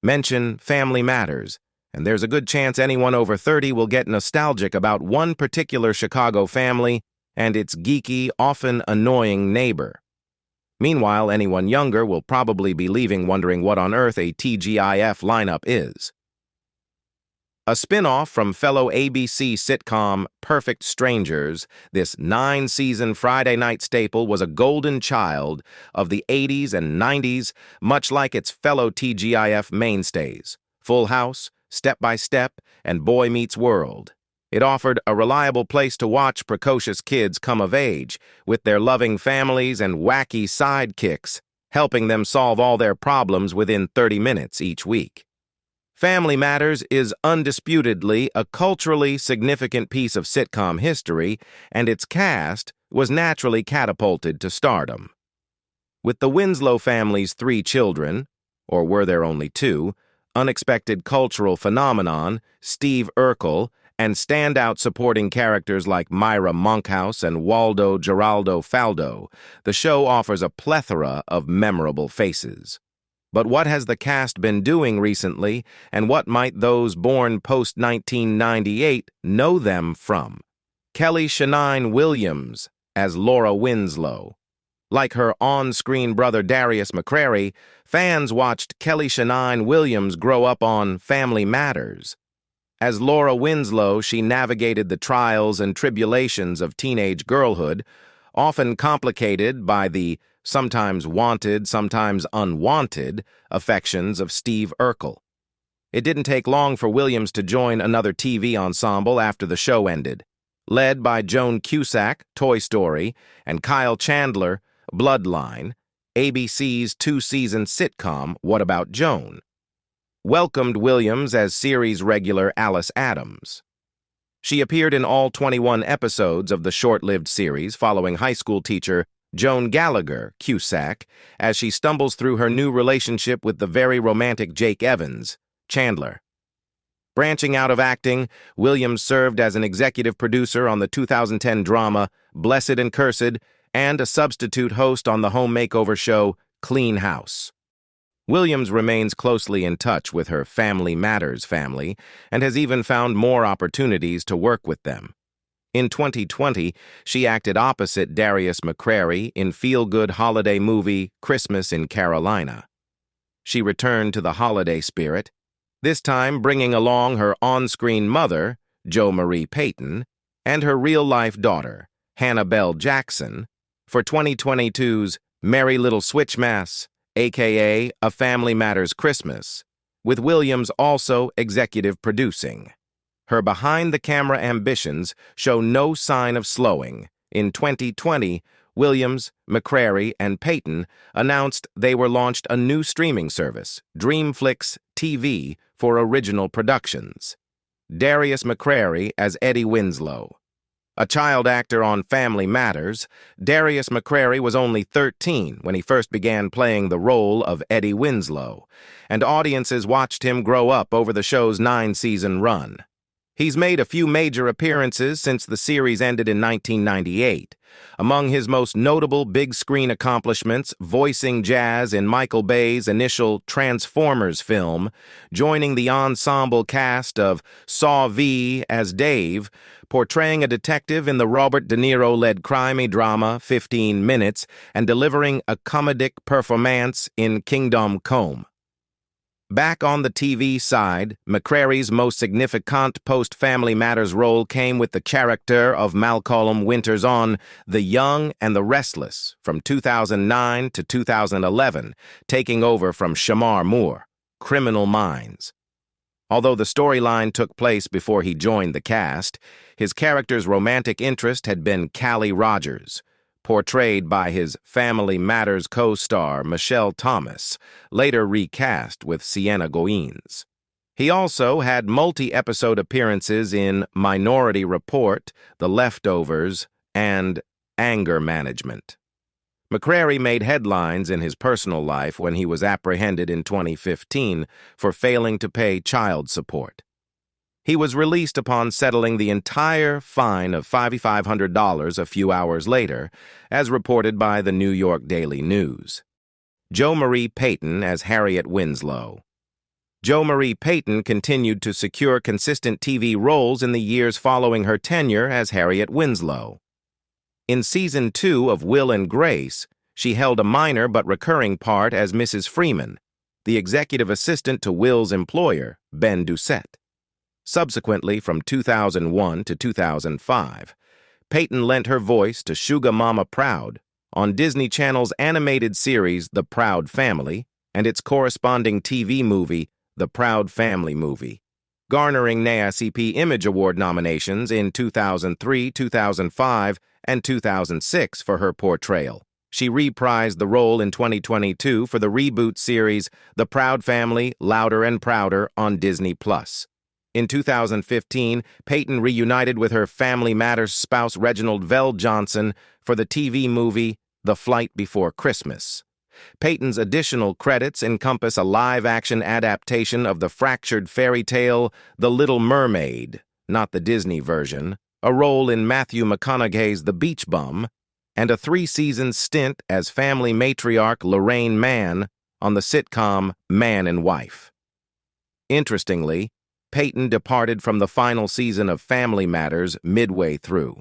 Mention Family Matters, and there's a good chance anyone over 30 will get nostalgic about one particular Chicago family and its geeky, often annoying neighbor. Meanwhile, anyone younger will probably be leaving wondering what on earth a TGIF lineup is. A spin-off from fellow ABC sitcom Perfect Strangers, this 9-season Friday night staple was a golden child of the 80s and 90s, much like its fellow TGIF mainstays, Full House, Step by Step, and Boy Meets World. It offered a reliable place to watch precocious kids come of age, with their loving families and wacky sidekicks, helping them solve all their problems within 30 minutes each week. Family Matters is undisputedly a culturally significant piece of sitcom history, and its cast was naturally catapulted to stardom. With the Winslow family's 3 children, or were there only 2, unexpected cultural phenomenon, Steve Urkel, and standout supporting characters like Myra Monkhouse and Waldo Geraldo Faldo, the show offers a plethora of memorable faces. But what has the cast been doing recently, and what might those born post-1998 know them from? Kelly Shayne Williams as Laura Winslow. Like her on-screen brother Darius McCrae, fans watched Kelly Shayne Williams grow up on Family Matters. As Laura Winslow, she navigated the trials and tribulations of teenage girlhood, often complicated by the sometimes wanted, sometimes unwanted affections of Steve Urkel. It didn't take long for Williams to join another TV ensemble after the show ended. Led by Joan Cusack, Toy Story, and Kyle Chandler, Bloodline, ABC's 2-season sitcom What About Joan welcomed Williams as series regular Alice Adams. She appeared in all 21 episodes of the short-lived series following high school teacher Joan Gallagher, Cusack, as she stumbles through her new relationship with the very romantic Jake Evans, Chandler. Branching out of acting, Williams served as an executive producer on the 2010 drama Blessed and Cursed and a substitute host on the home makeover show Clean House. Williams remains closely in touch with her Family Matters family and has even found more opportunities to work with them. In 2020, she acted opposite Darius McCrae in feel-good holiday movie Christmas in Carolina. She returned to the holiday spirit, this time bringing along her on-screen mother, Jo Marie Payton, and her real-life daughter, Hannah Belle Jackson, for 2022's Merry Little Switchmas, a.k.a. A Family Matters Christmas, with Williams also executive producing. Her behind-the-camera ambitions show no sign of slowing. In 2020, Williams, McCrae, and Payton announced they were launched a new streaming service, Dreamflix TV, for original productions. Darius McCrae as Eddie Winslow. A child actor on Family Matters, Darius McCrae was only 13 when he first began playing the role of Eddie Winslow, and audiences watched him grow up over the show's 9-season run. He's made a few major appearances since the series ended in 1998. Among his most notable big-screen accomplishments, voicing Jazz in Michael Bay's initial Transformers film, joining the ensemble cast of Saw V as Dave, portraying a detective in the Robert De Niro-led crime drama 15 Minutes, and delivering a comedic performance in Kingdom Come. Back on the TV side, McCrae's most significant post-Family Matters role came with the character of Malcolm Winters on The Young and the Restless from 2009 to 2011, taking over from Shamar Moore, Criminal Minds. Although the storyline took place before he joined the cast, his character's romantic interest had been Callie Rogers, portrayed by his Family Matters co-star Michelle Thomas, later recast with Sienna Goins. He also had multi-episode appearances in Minority Report, The Leftovers, and Anger Management. McCrae made headlines in his personal life when he was apprehended in 2015 for failing to pay child support. He was released upon settling the entire fine of $5,500 a few hours later, as reported by the New York Daily News. Jo Marie Payton as Harriet Winslow. Jo Marie Peyton continued to secure consistent TV roles in the years following her tenure as Harriet Winslow. In Season 2 of Will and Grace, she held a minor but recurring part as Mrs. Freeman, the executive assistant to Will's employer, Ben Doucette. Subsequently, from 2001 to 2005, Peyton lent her voice to Sugar Mama Proud on Disney Channel's animated series The Proud Family and its corresponding TV movie, The Proud Family Movie, garnering NAACP Image Award nominations in 2003, 2005, and 2006 for her portrayal. She reprised the role in 2022 for the reboot series The Proud Family, Louder and Prouder on Disney+. In 2015, Peyton reunited with her Family Matters spouse Reginald V Johnson for the TV movie The Flight Before Christmas. Peyton's additional credits encompass a live-action adaptation of the fractured fairy tale The Little Mermaid, not the Disney version, a role in Matthew McConaughey's The Beach Bum, and a 3-season stint as family matriarch Lorraine Mann on the sitcom Man and Wife. Interestingly, Peyton departed from the final season of Family Matters midway through.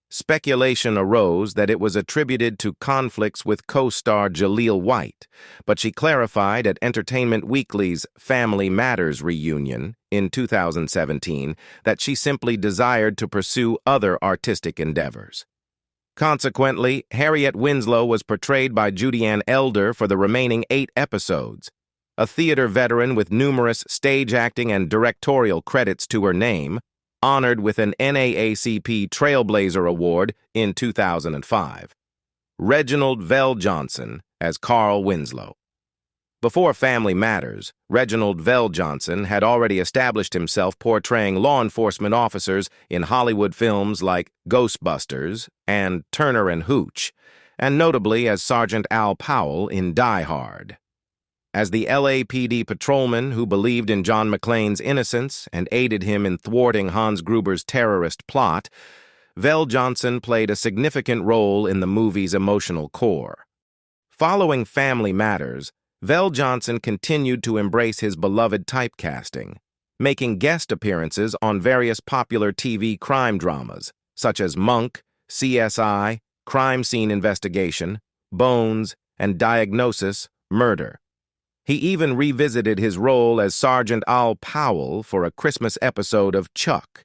Speculation arose that it was attributed to conflicts with co-star Jalile White, but she clarified at Entertainment Weekly's Family Matters reunion in 2017 that she simply desired to pursue other artistic endeavors. Consequently, Harriet Winslow was portrayed by Judy-Ann Elder for the remaining 8 episodes. A theater veteran with numerous stage acting and directorial credits to her name, honored with an NAACP Trailblazer Award in 2005. Reginald V Johnson as Carl Winslow. Before Family Matters, Reginald V Johnson had already established himself portraying law enforcement officers in Hollywood films like Ghostbusters and Turner and Hooch, and notably as Sergeant Al Powell in Die Hard. As the LAPD patrolman who believed in John McClane's innocence and aided him in thwarting Hans Gruber's terrorist plot, V Johnson played a significant role in the movie's emotional core. Following Family Matters, V Johnson continued to embrace his beloved typecasting, making guest appearances on various popular TV crime dramas, such as Monk, CSI, Crime Scene Investigation, Bones, and Diagnosis, Murder. He even revisited his role as Sergeant Al Powell for a Christmas episode of Chuck.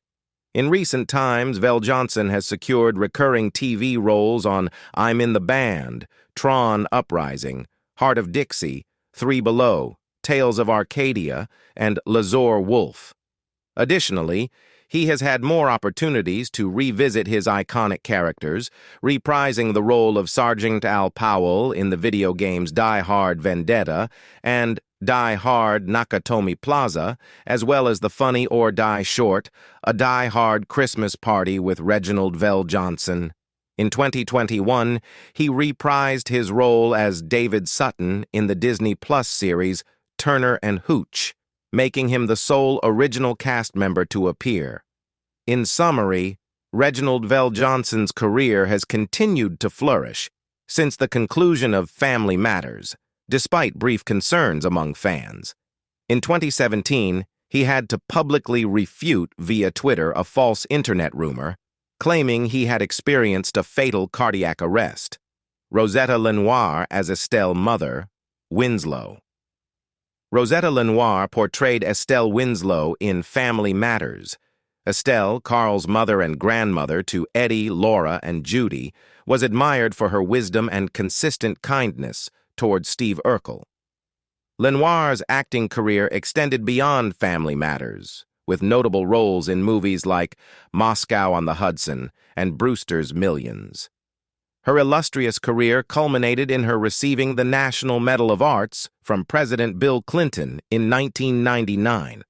In recent times, V Johnson has secured recurring TV roles on I'm in the Band, Tron Uprising, Heart of Dixie, Three Below, Tales of Arcadia, and Lazore Wolf. Additionally, he has had more opportunities to revisit his iconic characters, reprising the role of Sergeant Al Powell in the video games Die Hard Vendetta and Die Hard Nakatomi Plaza, as well as the funny Or Die Short, A Die Hard Christmas Party with Reginald V Johnson. In 2021, he reprised his role as David Sutton in the Disney Plus series Turner and Hooch, making him the sole original cast member to appear. In summary, Reginald V Johnson's career has continued to flourish since the conclusion of Family Matters, despite brief concerns among fans. In 2017, he had to publicly refute via Twitter a false internet rumor, claiming he had experienced a fatal cardiac arrest. Rosetta Lenoir as Estelle Mother, Winslow. Rosetta Lenoir portrayed Estelle Winslow in Family Matters. Estelle, Carl's mother and grandmother to Eddie, Laura, and Judy, was admired for her wisdom and consistent kindness towards Steve Urkel. Lenoir's acting career extended beyond Family Matters, with notable roles in movies like Moscow on the Hudson and Brewster's Millions. Her illustrious career culminated in her receiving the National Medal of Arts from President Bill Clinton in 1999.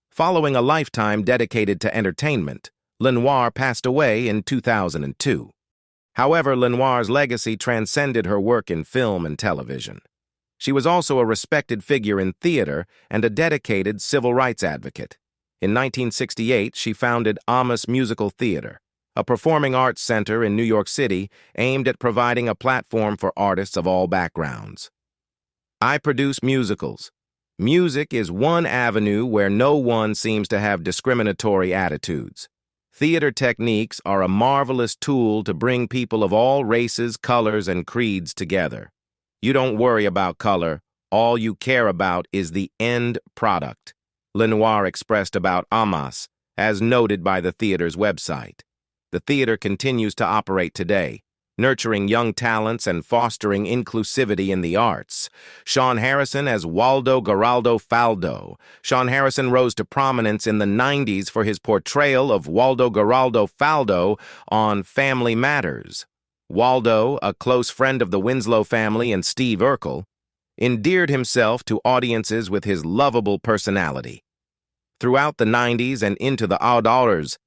Following a lifetime dedicated to entertainment, Lenoir passed away in 2002. However, Lenoir's legacy transcended her work in film and television. She was also a respected figure in theater and a dedicated civil rights advocate. In 1968, she founded Amos Musical Theater, a performing arts center in New York City aimed at providing a platform for artists of all backgrounds. I produce musicals. Music is one avenue where no one seems to have discriminatory attitudes. Theater techniques are a marvelous tool to bring people of all races, colors, and creeds together. You don't worry about color. All you care about is the end product, Lenoir expressed about Amas, as noted by the theater's website. The theater continues to operate today, nurturing young talents and fostering inclusivity in the arts. Sean Harrison as Waldo Geraldo Faldo. Sean Harrison rose to prominence in the 90s for his portrayal of Waldo Geraldo Faldo on Family Matters. Waldo, a close friend of the Winslow family and Steve Urkel, endeared himself to audiences with his lovable personality. Throughout the 90s and into the odd hours,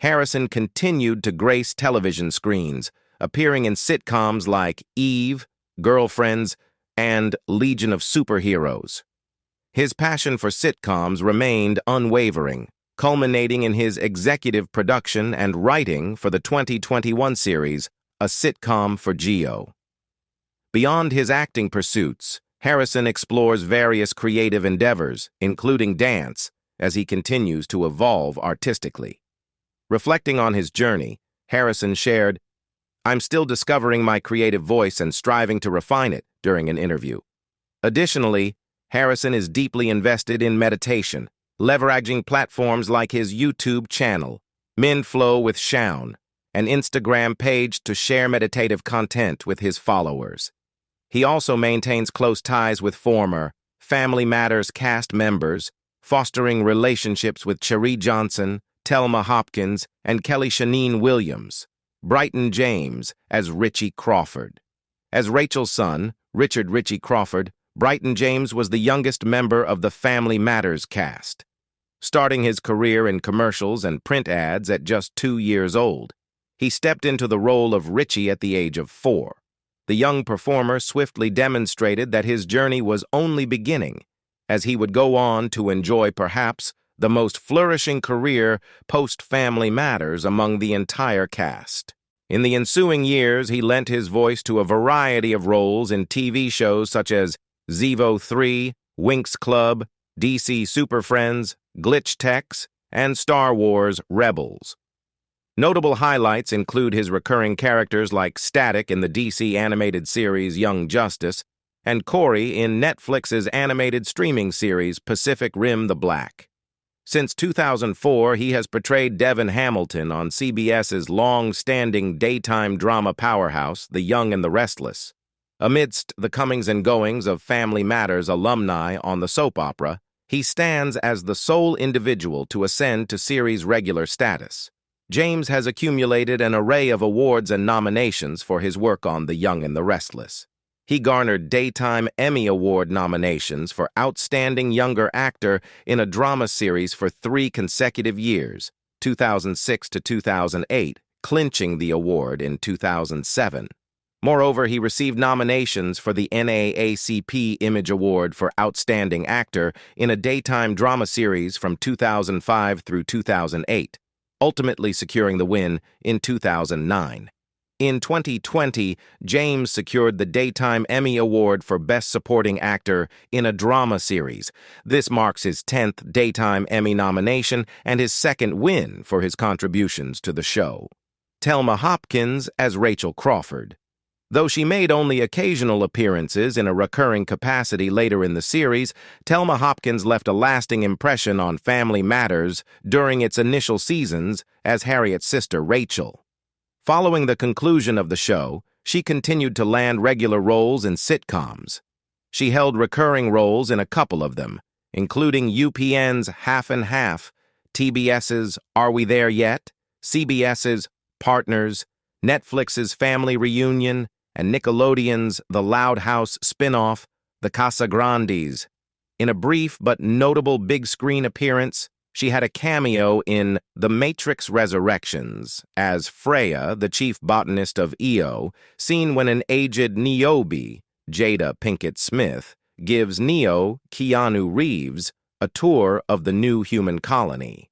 Harrison continued to grace television screens, appearing in sitcoms like Eve, Girlfriends, and Legion of Superheroes. His passion for sitcoms remained unwavering, culminating in his executive production and writing for the 2021 series, A Sitcom for Geo. Beyond his acting pursuits, Harrison explores various creative endeavors, including dance, as he continues to evolve artistically. Reflecting on his journey, Harrison shared, "I'm still discovering my creative voice and striving to refine it," during an interview. Additionally, Harrison is deeply invested in meditation, leveraging platforms like his YouTube channel, MinFlow with Shayne, an Instagram page to share meditative content with his followers. He also maintains close ties with former Family Matters cast members, fostering relationships with Cheree Johnson, Telma Hopkins, and Kelly Shaneen Williams. Brighton James as Richie Crawford. As Rachel's son, Richard Richie Crawford, Brighton James was the youngest member of the Family Matters cast. Starting his career in commercials and print ads at just 2 years old, he stepped into the role of Richie at the age of 4. The young performer swiftly demonstrated that his journey was only beginning, as he would go on to enjoy perhaps the most flourishing career post-Family Matters among the entire cast. In the ensuing years, he lent his voice to a variety of roles in TV shows such as Zevo 3, Winx Club, DC Super Friends, Glitch Techs, and Star Wars Rebels. Notable highlights include his recurring characters like Static in the DC animated series Young Justice and Corey in Netflix's animated streaming series Pacific Rim the Black. Since 2004, he has portrayed Devin Hamilton on CBS's long-standing daytime drama powerhouse, The Young and the Restless. Amidst the comings and goings of Family Matters alumni on the soap opera, he stands as the sole individual to ascend to series regular status. James has accumulated an array of awards and nominations for his work on The Young and the Restless. He garnered Daytime Emmy Award nominations for Outstanding Younger Actor in a Drama Series for 3 consecutive years, 2006 to 2008, clinching the award in 2007. Moreover, he received nominations for the NAACP Image Award for Outstanding Actor in a Daytime Drama Series from 2005 through 2008. Ultimately securing the win in 2009. In 2020, James secured the Daytime Emmy Award for Best Supporting Actor in a Drama Series. This marks his 10th Daytime Emmy nomination and his 2nd win for his contributions to the show. Telma Hopkins as Rachel Crawford. Though she made only occasional appearances in a recurring capacity later in the series, Telma Hopkins left a lasting impression on Family Matters during its initial seasons as Harriet's sister Rachel. Following the conclusion of the show, she continued to land regular roles in sitcoms. She held recurring roles in a couple of them, including UPN's Half and Half, TBS's Are We There Yet?, CBS's Partners, Netflix's Family Reunion, and Nickelodeon's The Loud House spin-off, The Casagrandes. In a brief but notable big-screen appearance, she had a cameo in The Matrix Resurrections as Freya, the chief botanist of Io, seen when an aged Niobe, Jada Pinkett Smith, gives Neo, Keanu Reeves, a tour of the new human colony.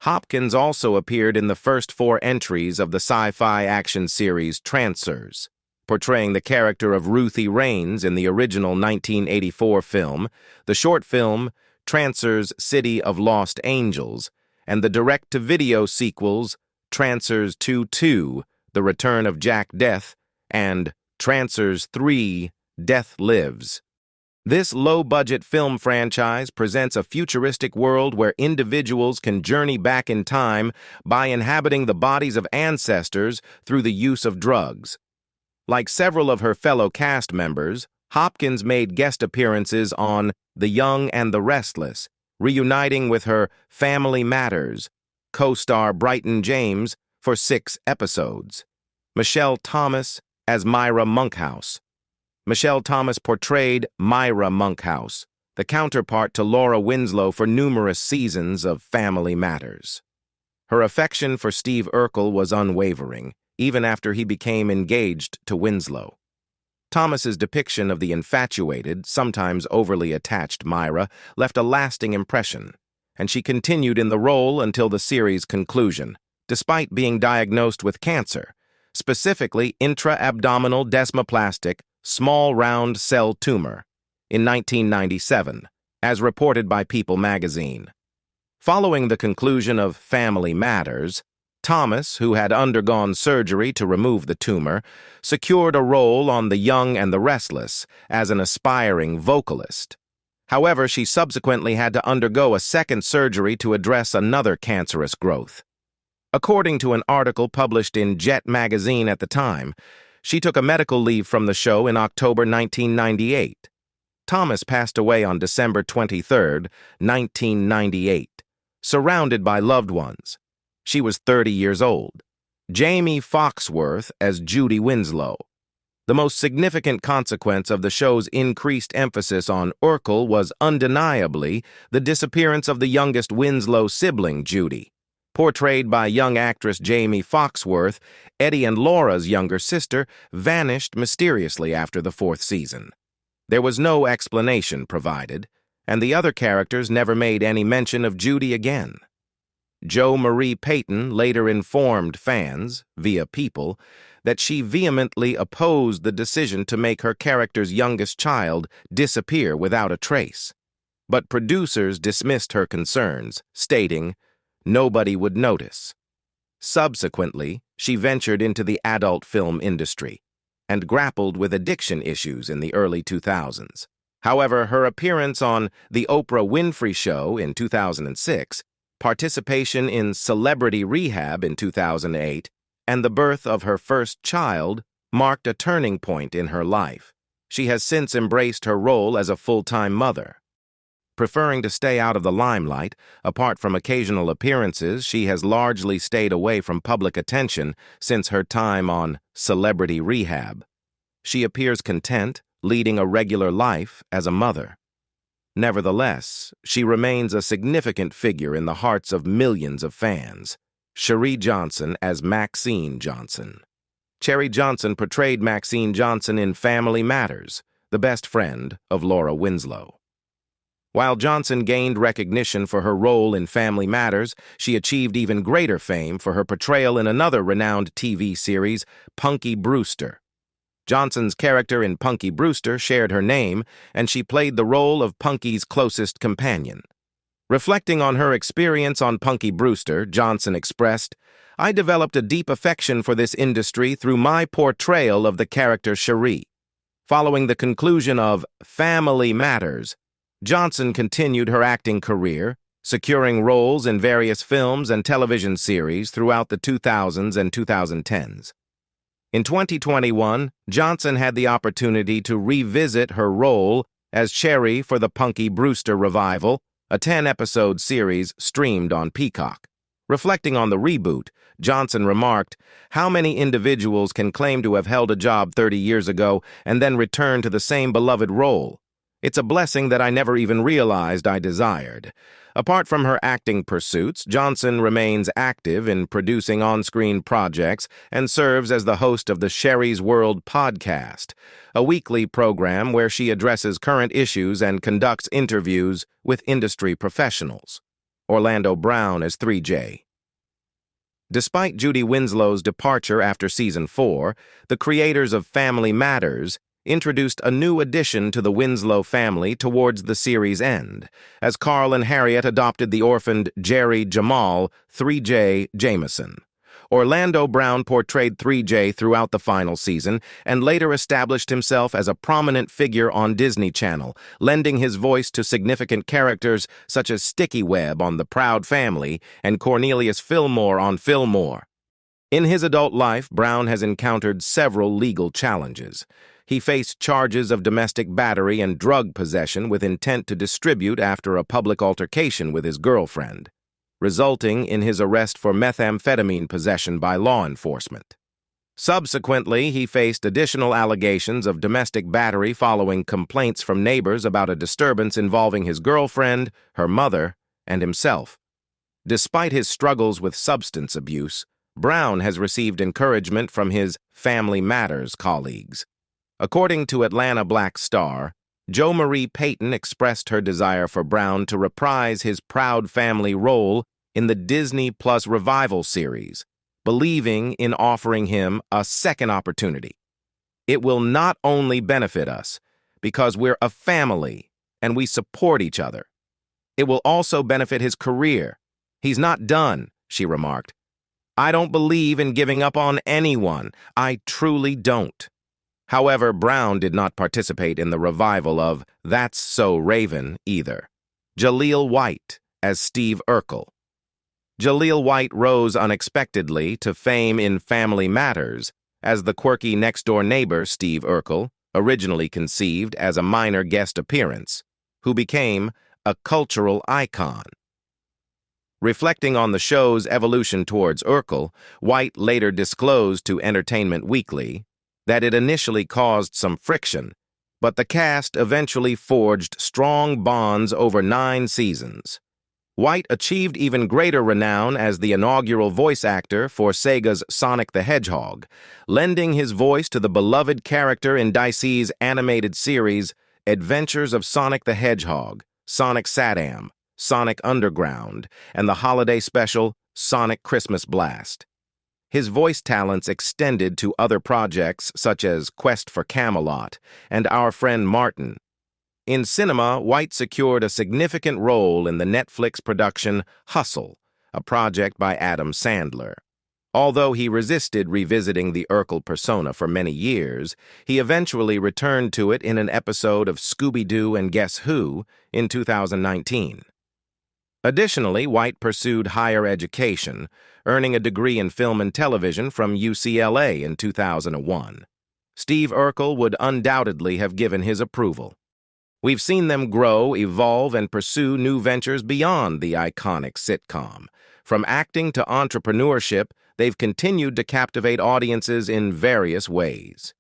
Hopkins also appeared in the first 4 entries of the sci-fi action series Trancers. portraying the character of Ruthie Raines in the original 1984 film, the short film Trancer's City of Lost Angels, and the direct-to-video sequels Trancer's 2-2, The Return of Jack Death, and Trancer's 3, Death Lives. This low-budget film franchise presents a futuristic world where individuals can journey back in time by inhabiting the bodies of ancestors through the use of drugs. Like several of her fellow cast members, Hopkins made guest appearances on The Young and the Restless, reuniting with her Family Matters co-star Brighton James for 6 episodes. Michelle Thomas as Myra Monkhouse. Michelle Thomas portrayed Myra Monkhouse, the counterpart to Laura Winslow for numerous seasons of Family Matters. Her affection for Steve Urkel was unwavering, even after he became engaged to Winslow. Thomas's depiction of the infatuated, sometimes overly attached Myra left a lasting impression, and she continued in the role until the series' conclusion, despite being diagnosed with cancer, specifically intra-abdominal desmoplastic small round cell tumor, in 1997, as reported by People magazine. Following the conclusion of Family Matters, Thomas, who had undergone surgery to remove the tumor, secured a role on The Young and the Restless as an aspiring vocalist. However, she subsequently had to undergo a second surgery to address another cancerous growth. According to an article published in Jet magazine at the time, she took a medical leave from the show in October 1998. Thomas passed away on December 23, 1998, surrounded by loved ones. She was 30 years old. Jamie Foxworth as Judy Winslow. The most significant consequence of the show's increased emphasis on Urkel was undeniably the disappearance of the youngest Winslow sibling, Judy. Portrayed by young actress Jamie Foxworth, Eddie and Laura's younger sister vanished mysteriously after the 4th season. There was no explanation provided, and the other characters never made any mention of Judy again. Jo Marie Payton later informed fans, via People, that she vehemently opposed the decision to make her character's youngest child disappear without a trace. But producers dismissed her concerns, stating, "Nobody would notice." Subsequently, she ventured into the adult film industry and grappled with addiction issues in the early 2000s. However, her appearance on The Oprah Winfrey Show in 2006, participation in Celebrity Rehab in 2008, and the birth of her first child marked a turning point in her life. She has since embraced her role as a full-time mother. Preferring to stay out of the limelight, apart from occasional appearances, she has largely stayed away from public attention since her time on Celebrity Rehab. She appears content, leading a regular life as a mother. Nevertheless, she remains a significant figure in the hearts of millions of fans. Cherie Johnson as Maxine Johnson. Cherie Johnson portrayed Maxine Johnson in Family Matters, the best friend of Laura Winslow. While Johnson gained recognition for her role in Family Matters, she achieved even greater fame for her portrayal in another renowned TV series, Punky Brewster. Johnson's character in Punky Brewster shared her name, and she played the role of Punky's closest companion. Reflecting on her experience on Punky Brewster, Johnson expressed, "I developed a deep affection for this industry through my portrayal of the character Cherie." Following the conclusion of Family Matters, Johnson continued her acting career, securing roles in various films and television series throughout the 2000s and 2010s. In 2021, Johnson had the opportunity to revisit her role as Cherie for the Punky Brewster revival, a 10-episode series streamed on Peacock. Reflecting on the reboot, Johnson remarked, "How many individuals can claim to have held a job 30 years ago and then return to the same beloved role? It's a blessing that I never even realized I desired." Apart from her acting pursuits, Johnson remains active in producing on-screen projects and serves as the host of the Sherry's World podcast, a weekly program where she addresses current issues and conducts interviews with industry professionals. Orlando Brown as 3J. Despite Judy Winslow's departure after season 4, the creators of Family Matters introduced a new addition to the Winslow family towards the series' end, as Carl and Harriet adopted the orphaned Jerry Jamal 3J Jameson. Orlando Brown portrayed 3J throughout the final season and later established himself as a prominent figure on Disney Channel, lending his voice to significant characters such as Sticky Webb on The Proud Family and Cornelius Fillmore on Fillmore. In his adult life, Brown has encountered several legal challenges. He faced charges of domestic battery and drug possession with intent to distribute after a public altercation with his girlfriend, resulting in his arrest for methamphetamine possession by law enforcement. Subsequently, he faced additional allegations of domestic battery following complaints from neighbors about a disturbance involving his girlfriend, her mother, and himself. Despite his struggles with substance abuse, Brown has received encouragement from his Family Matters colleagues. According to Atlanta Black Star, Jo Marie Payton expressed her desire for Brown to reprise his Proud Family role in the Disney Plus revival series, believing in offering him a second opportunity. It will not only benefit us, because we're a family and we support each other. It will also benefit his career. He's not done, she remarked. I don't believe in giving up on anyone. I truly don't. However, Brown did not participate in the revival of That's So Raven either. Jalile White as Steve Urkel. Jalile White rose unexpectedly to fame in Family Matters as the quirky next-door neighbor Steve Urkel, originally conceived as a minor guest appearance, who became a cultural icon. Reflecting on the show's evolution towards Urkel, White later disclosed to Entertainment Weekly that it initially caused some friction, but the cast eventually forged strong bonds over 9 seasons. White achieved even greater renown as the inaugural voice actor for Sega's Sonic the Hedgehog, lending his voice to the beloved character in Dicey's animated series Adventures of Sonic the Hedgehog, Sonic Saddam, Sonic Underground, and the holiday special Sonic Christmas Blast. His voice talents extended to other projects such as Quest for Camelot and Our Friend Martin. In cinema, White secured a significant role in the Netflix production Hustle, a project by Adam Sandler. Although he resisted revisiting the Urkel persona for many years, he eventually returned to it in an episode of Scooby-Doo and Guess Who in 2019. Additionally, White pursued higher education, earning a degree in film and television from UCLA in 2001. Steve Urkel would undoubtedly have given his approval. We've seen them grow, evolve, and pursue new ventures beyond the iconic sitcom. From acting to entrepreneurship, they've continued to captivate audiences in various ways.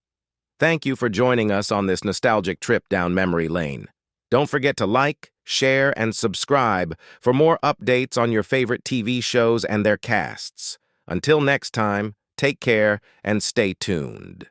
Thank you for joining us on this nostalgic trip down memory lane. Don't forget to like, share, and subscribe for more updates on your favorite TV shows and their casts. Until next time, take care and stay tuned.